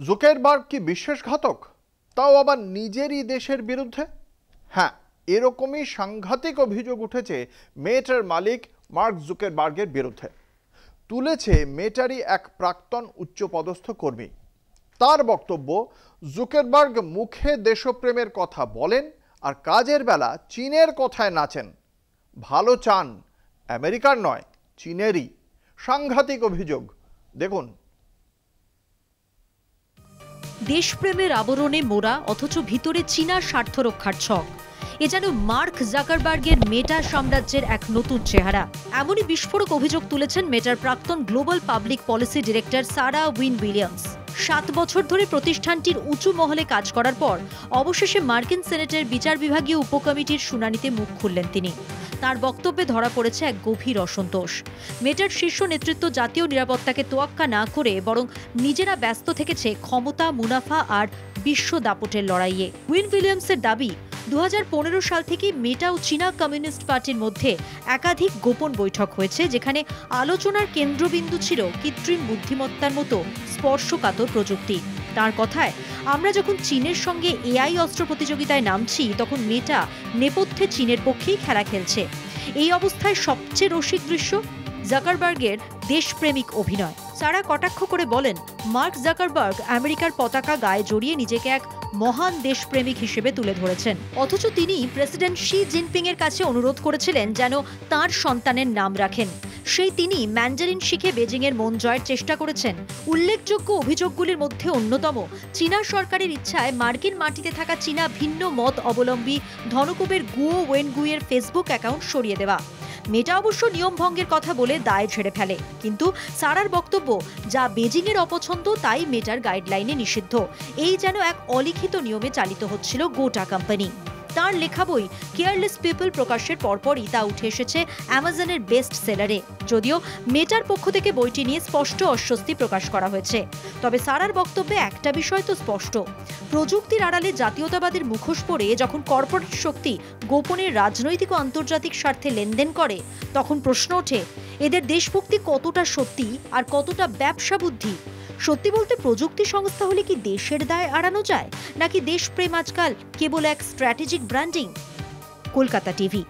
Zuckerberg কি বিশ্বাসঘাতক, তাও আবার নিজেরই দেশের বিরুদ্ধে? হ্যাঁ, এরকমই সাংঘাতিক অভিযোগ উঠেছে মেটার মালিক মার্ক জুকারবার্গের বিরুদ্ধে। তুলেছে মেটারই এক প্রাক্তন উচ্চপদস্থ কর্মী। তার বক্তব্য, জুকারবার্গ মুখে দেশপ্রেমের কথা বলেন আর কাজের বেলা চীনের কথায় নাচেন। ভালো চান আমেরিকার নয়, চীনেরই। সাংঘাতিক অভিযোগ, দেখুন। দেশপ্রেমের আবরণে মোড়া অথচ ভিতরে চীনার স্বার্থ রক্ষার ছক। এ যেন মার্ক জাকারবার্গের মেটা সাম্রাজ্যের এক নতুন চেহারা। এমনই বিস্ফোরক অভিযোগ তুলেছেন মেটার প্রাক্তন গ্লোবাল পাবলিক পলিসি ডিরেক্টর সারা উইন উইলিয়ামস। 7 বছর ধরে প্রতিষ্ঠানটির উঁচু মহলে কাজ করার পর অবশেষে মার্কিন সেনেটের বিচার বিভাগীয় উপকমিটির শুনানিতে মুখ খুললেন তিনি। তার বক্তব্যে ধরা পড়েছে এক গভীর অসন্তোষ। মেটার শীর্ষ নেতৃত্ব জাতীয় নিরাপত্তাকে তোয়াক্কা না করে বরং নিজেরা ব্যস্ত থেকেছে ক্ষমতা, মুনাফা আর বিশ্ব দাপটের লড়াইয়ে। উইন উইলিয়ামসের দাবি, 2015 সাল থেকে মেটা ও চীনা কমিউনিস্ট পার্টির মধ্যে একাধিক গোপন বৈঠক হয়েছে, যেখানে আলোচনার কেন্দ্রবিন্দু ছিল কৃত্রিম বুদ্ধিমত্তার মতো স্পর্শকাতর প্রযুক্তি। তার কথায়, আমরা যখন চীনের সঙ্গে এআই অস্ত্র প্রতিযোগিতায় নামছি, তখন মেটা নেপথ্যে চীনের পক্ষেই খেলা খেলছে। এই অবস্থায় সবচেয়ে রসিক দৃশ্য জাকারবার্গের দেশপ্রেমিক অভিনয়। সারা কটাক্ষ করে বলেন, মার্ক জাকারবার্গ আমেরিকার পতাকা গায়ে জড়িয়ে নিজেকে এক মহান দেশপ্রেমিক হিসেবে তুলে ধরেছেন, অথচ তিনি প্রেসিডেন্ট শি জিনপিং এর কাছে অনুরোধ করেছিলেন যেন তার সন্তানের নাম রাখেন। সেই তিনি ম্যান্ডারিন শিখে বেজিং এর মন জয়ের চেষ্টা করেছেন। উল্লেখযোগ্য অভিযোগগুলির মধ্যে অন্যতম চীনা সরকারের ইচ্ছায় মার্কিন মাটিতে থাকা চীনা ভিন্ন মত অবলম্বী ধনকুবের গুয়ো ওয়েনগুইয়ের ফেসবুক অ্যাকাউন্ট সরিয়ে দেওয়া। মেটা অবশ্য নিয়ম ভঙ্গের কথা বলে দায় ঝেড়ে ফেলে, কিন্তু সারার বক্তব্য, যা বেজিং এর অপছন্দ তাই মেটার গাইডলাইনে নিষিদ্ধ। এই যেন এক অলিখিত নিয়মে চালিত হচ্ছিল গোটা কোম্পানি। তার লেখা বই কেয়ারলেস পিপল প্রকাশের পরপরই তা উঠে এসেছে অ্যামাজনের বেস্ট সেলারে। যদিও মেটার পক্ষ থেকে বইটি নিয়ে স্পষ্ট অস্বস্তি প্রকাশ করা হয়েছে, তবে সারার বক্তব্যে একটা বিষয় তো স্পষ্ট, প্রযুক্তির আড়ালে জাতীয়তাবাদের মুখোশ পরে যখন কর্পোরেট শক্তি গোপনে রাজনৈতিক ও আন্তর্জাতিক স্বার্থে লেনদেন করে, তখন প্রশ্ন ওঠে, এদের দেশভক্তি কতটা সত্যি আর কতটা ব্যবসা বুদ্ধি। সত্যি বলতে, প্রযুক্তি সংস্থা হলে কি দেশের দায় এড়ানো যায়, নাকি দেশপ্রেম আজকাল কেবল এক স্ট্র্যাটেজিক ব্র্যান্ডিং? কলকাতা টিভি।